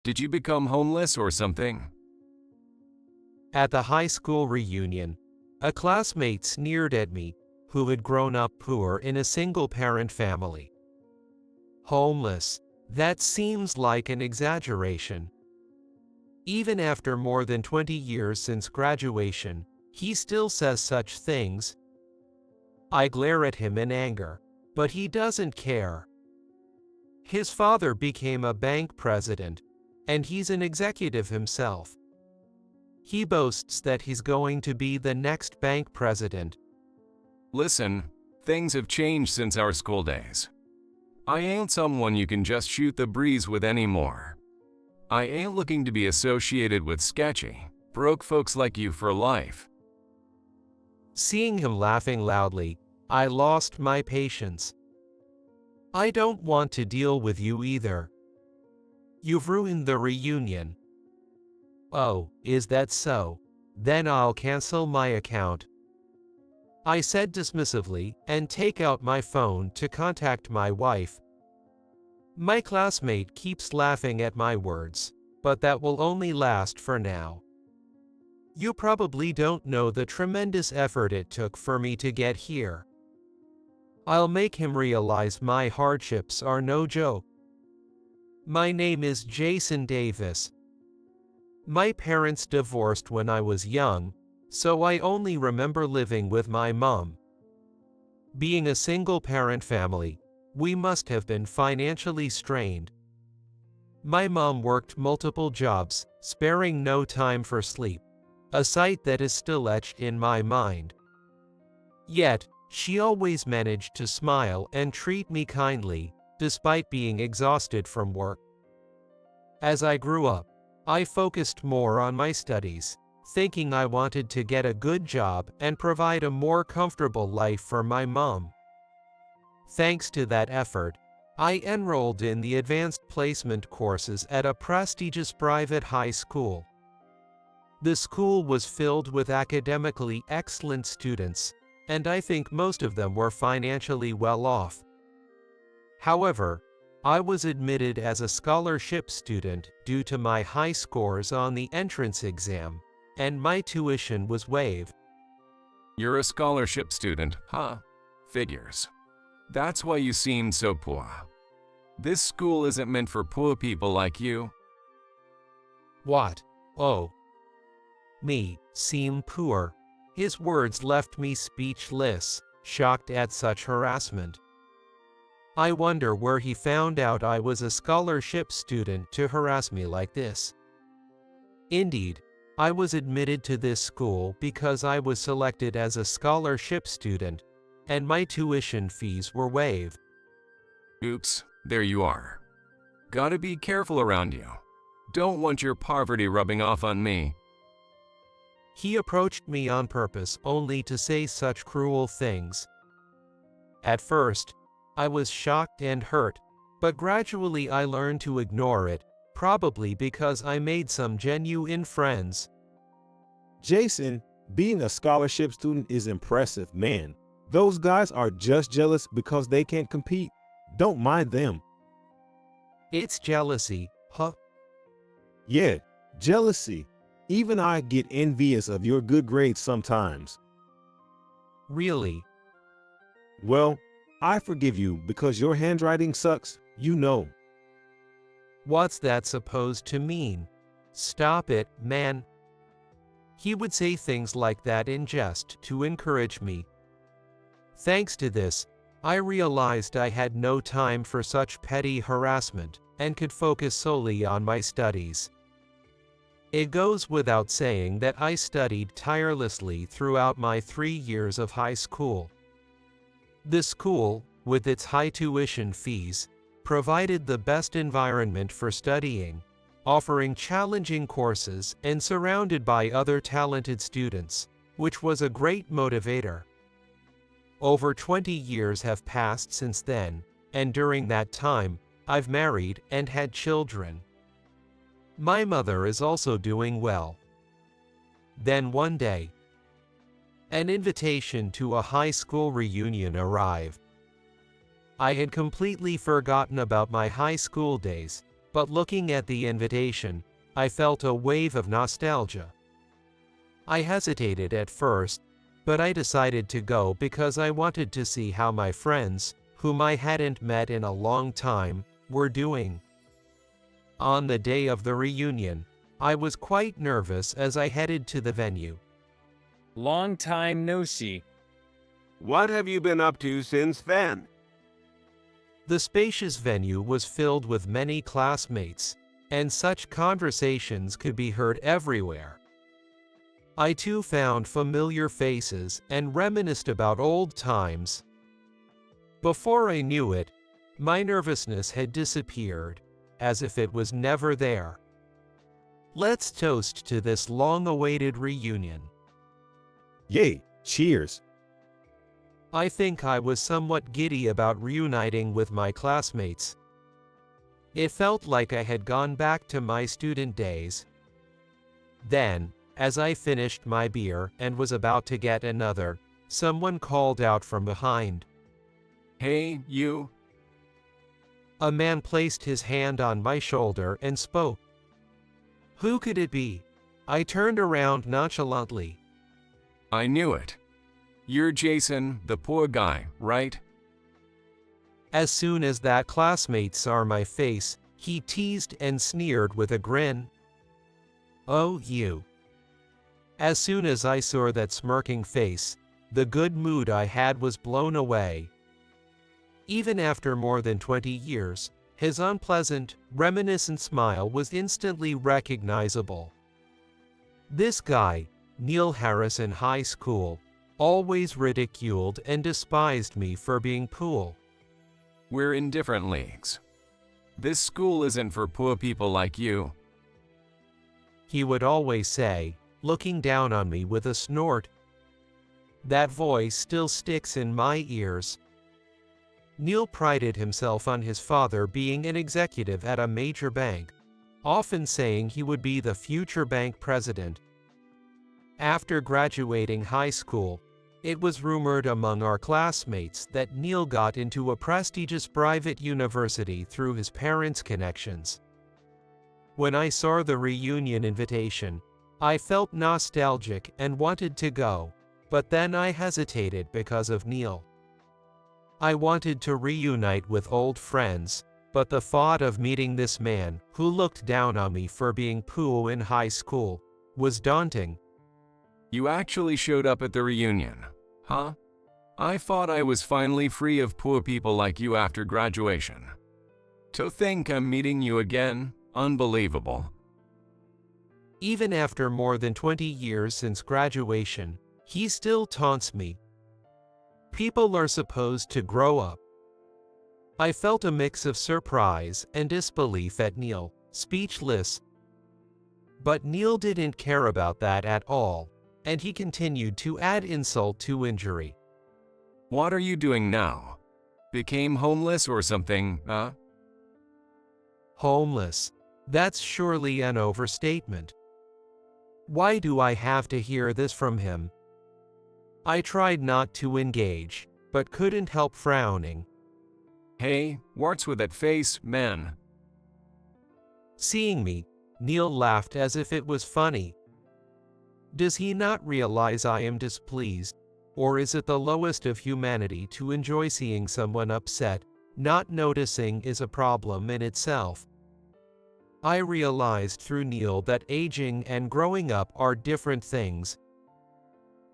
Did you become homeless or something? At the high school reunion, a classmate sneered at me, who had grown up poor in a single-parent family. Homeless, that seems like an exaggeration. Even after more than 20 years since graduation, he still says such things. I glare at him in anger, but he doesn't care. His father became a bank president, and he's an executive himself. He boasts that he's going to be the next bank president. Listen, things have changed since our school days. I ain't someone you can just shoot the breeze with anymore. I ain't looking to be associated with sketchy, broke folks like you for life. Seeing him laughing loudly, I lost my patience. I don't want to deal with you either. You've ruined the reunion. Oh, is that so? Then I'll cancel my account, I said dismissively, and take out my phone to contact my wife. My classmate keeps laughing at my words, but that will only last for now. You probably don't know the tremendous effort it took for me to get here. I'll make him realize my hardships are no joke. My name is Jason Davis. My parents divorced when I was young, so I only remember living with my mom. Being a single-parent family, we must have been financially strained. My mom worked multiple jobs, sparing no time for sleep, a sight that is still etched in my mind. Yet, she always managed to smile and treat me kindly, despite being exhausted from work. As I grew up, I focused more on my studies, thinking I wanted to get a good job and provide a more comfortable life for my mom. Thanks to that effort, I enrolled in the advanced placement courses at a prestigious private high school. The school was filled with academically excellent students, and I think most of them were financially well off. However, I was admitted as a scholarship student due to my high scores on the entrance exam, and my tuition was waived. You're a scholarship student, huh? Figures. That's why you seem so poor. This school isn't meant for poor people like you. What? Oh. Me, seem poor? His words left me speechless, shocked at such harassment. I wonder where he found out I was a scholarship student to harass me like this. Indeed, I was admitted to this school because I was selected as a scholarship student, and my tuition fees were waived. Oops, there you are. Gotta be careful around you. Don't want your poverty rubbing off on me. He approached me on purpose only to say such cruel things. At first, I was shocked and hurt, but gradually I learned to ignore it, probably because I made some genuine friends. Jason, being a scholarship student is impressive, man. Those guys are just jealous because they can't compete. Don't mind them. It's jealousy, huh? Yeah, jealousy. Even I get envious of your good grades sometimes. Really? Well, I forgive you because your handwriting sucks, you know. What's that supposed to mean? Stop it, man. He would say things like that in jest to encourage me. Thanks to this, I realized I had no time for such petty harassment and could focus solely on my studies. It goes without saying that I studied tirelessly throughout my 3 years of high school. The school, with its high tuition fees, provided the best environment for studying, offering challenging courses and surrounded by other talented students, which was a great motivator. Over 20 years have passed since then, and during that time, I've married and had children. My mother is also doing well. Then one day, an invitation to a high school reunion arrived. I had completely forgotten about my high school days, but looking at the invitation, I felt a wave of nostalgia. I hesitated at first, but I decided to go because I wanted to see how my friends, whom I hadn't met in a long time, were doing. On the day of the reunion, I was quite nervous as I headed to the venue. Long time no see. What have you been up to since then? The spacious venue was filled with many classmates, and such conversations could be heard everywhere. I too found familiar faces and reminisced about old times. Before I knew it, my nervousness had disappeared, as if it was never there. Let's toast to this long-awaited reunion. Yay, cheers. I think I was somewhat giddy about reuniting with my classmates. It felt like I had gone back to my student days. Then, as I finished my beer and was about to get another, someone called out from behind. Hey, you. A man placed his hand on my shoulder and spoke. Who could it be? I turned around nonchalantly. I knew it. You're Jason, the poor guy, right? As soon as that classmate saw my face, he teased and sneered with a grin. Oh, you. As soon as I saw that smirking face, the good mood I had was blown away. Even after more than 20 years, his unpleasant, reminiscent smile was instantly recognizable. This guy, Neil Harris in high school, always ridiculed and despised me for being poor. We're in different leagues. This school isn't for poor people like you. He would always say, looking down on me with a snort. That voice still sticks in my ears. Neil prided himself on his father being an executive at a major bank, often saying he would be the future bank president. After graduating high school, it was rumored among our classmates that Neil got into a prestigious private university through his parents' connections. When I saw the reunion invitation, I felt nostalgic and wanted to go, but then I hesitated because of Neil. I wanted to reunite with old friends, but the thought of meeting this man, who looked down on me for being poor in high school, was daunting. You actually showed up at the reunion, huh? I thought I was finally free of poor people like you after graduation. To think I'm meeting you again, unbelievable. Even after more than 20 years since graduation, he still taunts me. People are supposed to grow up. I felt a mix of surprise and disbelief at Neil, speechless. But Neil didn't care about that at all, and he continued to add insult to injury. What are you doing now? Became homeless or something, huh? Homeless. That's surely an overstatement. Why do I have to hear this from him? I tried not to engage, but couldn't help frowning. Hey, what's with that face, man? Seeing me, Neil laughed as if it was funny. Does he not realize I am displeased, or is it the lowest of humanity to enjoy seeing someone upset? Not noticing is a problem in itself. I realized through Neil that aging and growing up are different things.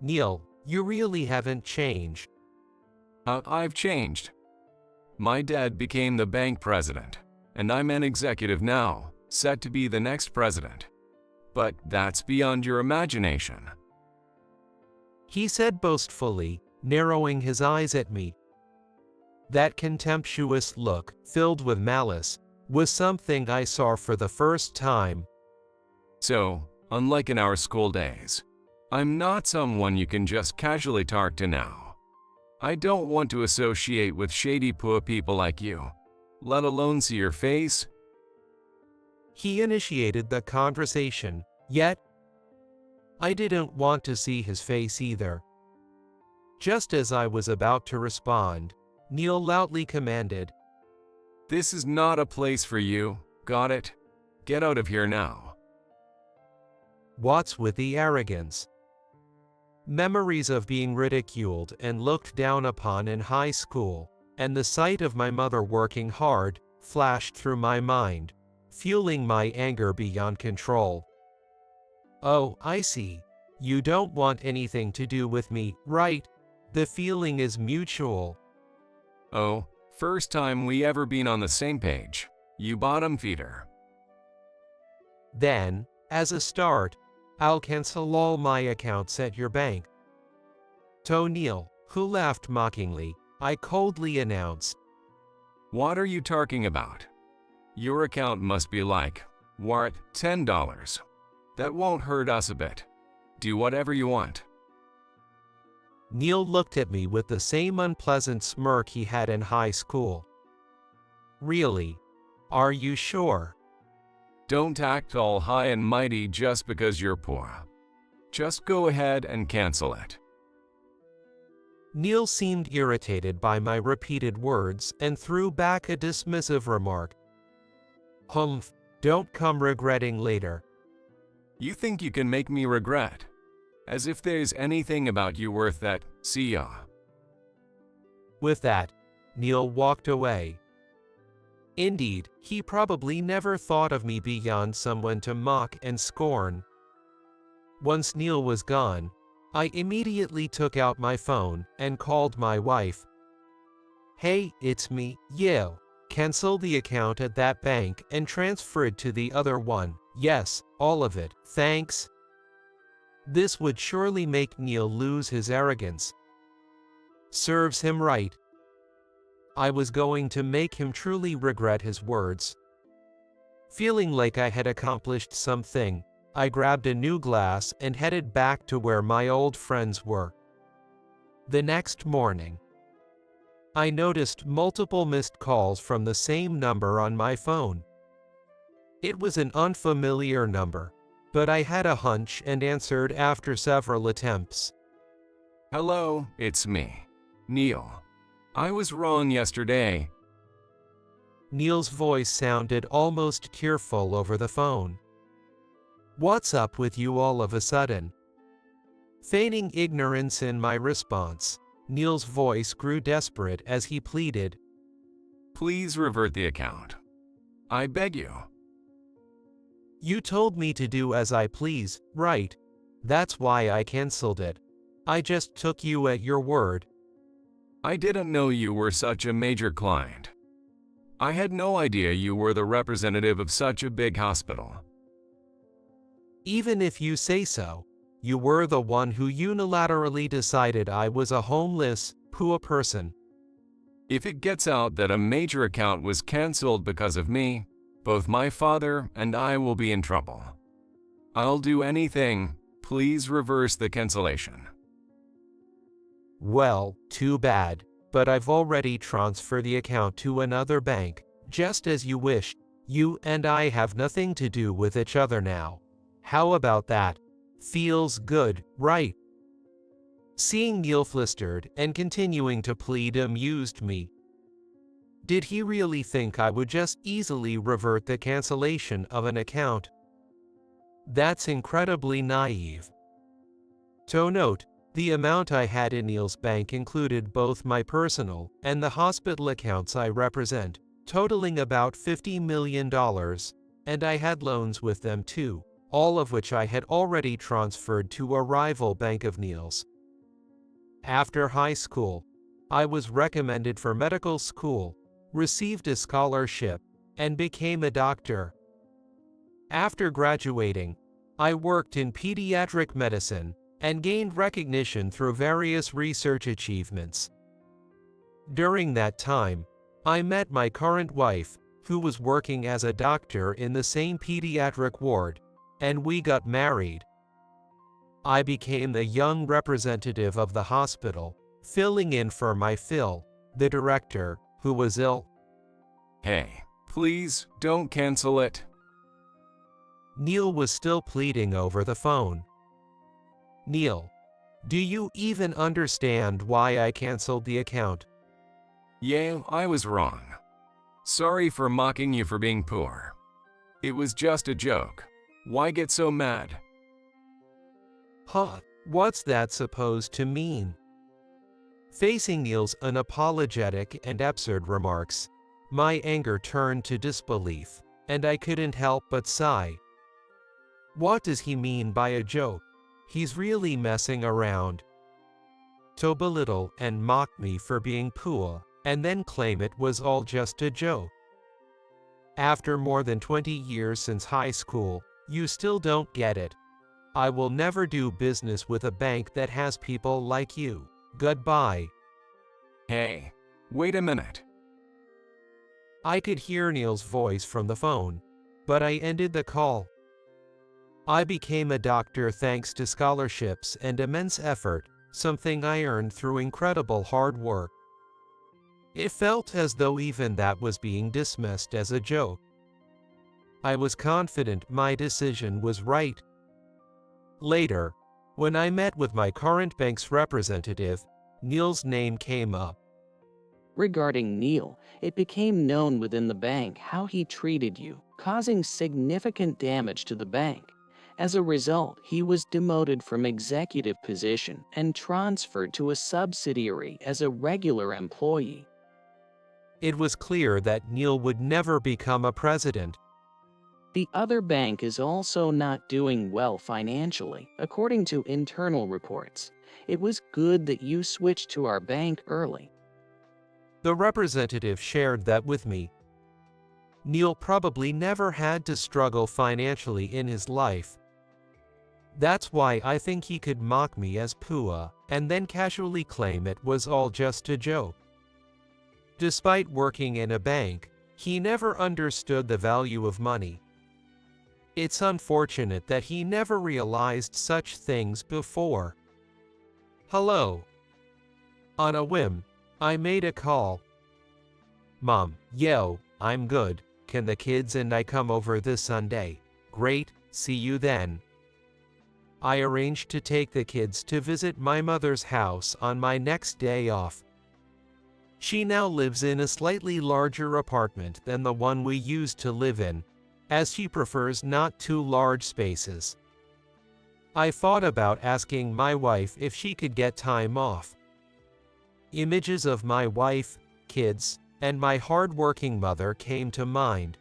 Neil, you really haven't changed. I've changed. My dad became the bank president, and I'm an executive now, set to be the next president. But that's beyond your imagination. He said boastfully, narrowing his eyes at me. That contemptuous look, filled with malice, was something I saw for the first time. So, unlike in our school days, I'm not someone you can just casually talk to now. I don't want to associate with shady poor people like you, let alone see your face. He initiated the conversation, yet I didn't want to see his face either. Just as I was about to respond, Neil loudly commanded, This is not a place for you. Got it? Get out of here now. What's with the arrogance? Memories of being ridiculed and looked down upon in high school, and the sight of my mother working hard, flashed through my mind, fueling my anger beyond control. Oh, I see. You don't want anything to do with me, right? The feeling is mutual. Oh, first time we ever been on the same page. You bottom feeder. Then, as a start, I'll cancel all my accounts at your bank. To Neil, who laughed mockingly, I coldly announced. What are you talking about? Your account must be like, what, $10? That won't hurt us a bit. Do whatever you want. Neil looked at me with the same unpleasant smirk he had in high school. Really? Are you sure? Don't act all high and mighty just because you're poor. Just go ahead and cancel it. Neil seemed irritated by my repeated words and threw back a dismissive remark. Humph, don't come regretting later. You think you can make me regret? As if there's anything about you worth that, see ya. With that, Neil walked away. Indeed, he probably never thought of me beyond someone to mock and scorn. Once Neil was gone, I immediately took out my phone and called my wife. Hey, it's me, Yale. Cancel the account at that bank and transfer it to the other one. Yes, all of it, thanks. This would surely make Neil lose his arrogance. Serves him right. I was going to make him truly regret his words. Feeling like I had accomplished something, I grabbed a new glass and headed back to where my old friends were. The next morning, I noticed multiple missed calls from the same number on my phone. It was an unfamiliar number, but I had a hunch and answered after several attempts. Hello, it's me, Neil. I was wrong yesterday. Neil's voice sounded almost tearful over the phone. What's up with you all of a sudden? Feigning ignorance in my response, Neil's voice grew desperate as he pleaded. Please revert the account. I beg you. You told me to do as I please, right? That's why I canceled it. I just took you at your word. I didn't know you were such a major client. I had no idea you were the representative of such a big hospital. Even if you say so, you were the one who unilaterally decided I was a homeless, poor person. If it gets out that a major account was canceled because of me, both my father and I will be in trouble. I'll do anything. Please reverse the cancellation. Well, too bad, but I've already transferred the account to another bank, just as you wished. You and I have nothing to do with each other now. How about that? Feels good, right? Seeing Neil flustered and continuing to plead amused me. Did he really think I would just easily revert the cancellation of an account? That's incredibly naive. To note, the amount I had in Neil's bank included both my personal and the hospital accounts I represent, totaling about $50 million, and I had loans with them too, all of which I had already transferred to a rival bank of Neil's. After high school, I was recommended for medical school, received a scholarship, and became a doctor. After graduating, I worked in pediatric medicine and gained recognition through various research achievements. During that time, I met my current wife, who was working as a doctor in the same pediatric ward, and we got married. I became the young representative of the hospital, filling in for my Phil, the director, who was ill. Hey, please don't cancel it. Neil was still pleading over the phone. Neil, do you even understand why I canceled the account? Yeah, I was wrong. Sorry for mocking you for being poor. It was just a joke. Why get so mad? Huh, what's that supposed to mean? Facing Neil's unapologetic and absurd remarks, my anger turned to disbelief, and I couldn't help but sigh. What does he mean by a joke? He's really messing around. To belittle and mock me for being poor, and then claim it was all just a joke. After more than 20 years since high school, you still don't get it. I will never do business with a bank that has people like you. Goodbye. Hey, wait a minute. I could hear Neil's voice from the phone, but I ended the call. I became a doctor thanks to scholarships and immense effort, something I earned through incredible hard work. It felt as though even that was being dismissed as a joke. I was confident my decision was right. Later, when I met with my current bank's representative, Neil's name came up. Regarding Neil, it became known within the bank how he treated you, causing significant damage to the bank. As a result, he was demoted from executive position and transferred to a subsidiary as a regular employee. It was clear that Neil would never become a president. The other bank is also not doing well financially, according to internal reports. It was good that you switched to our bank early. The representative shared that with me. Neil probably never had to struggle financially in his life. That's why I think he could mock me as poor and then casually claim it was all just a joke. Despite working in a bank, he never understood the value of money. It's unfortunate that he never realized such things before. Hello. On a whim, I made a call. Mom, yo, I'm good. Can the kids and I come over this Sunday? Great, see you then. I arranged to take the kids to visit my mother's house on my next day off. She now lives in a slightly larger apartment than the one we used to live in, as she prefers not too large spaces. I thought about asking my wife if she could get time off. Images of my wife, kids, and my hard-working mother came to mind.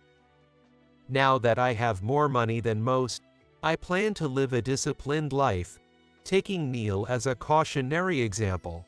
Now that I have more money than most, I plan to live a disciplined life, taking Neil as a cautionary example.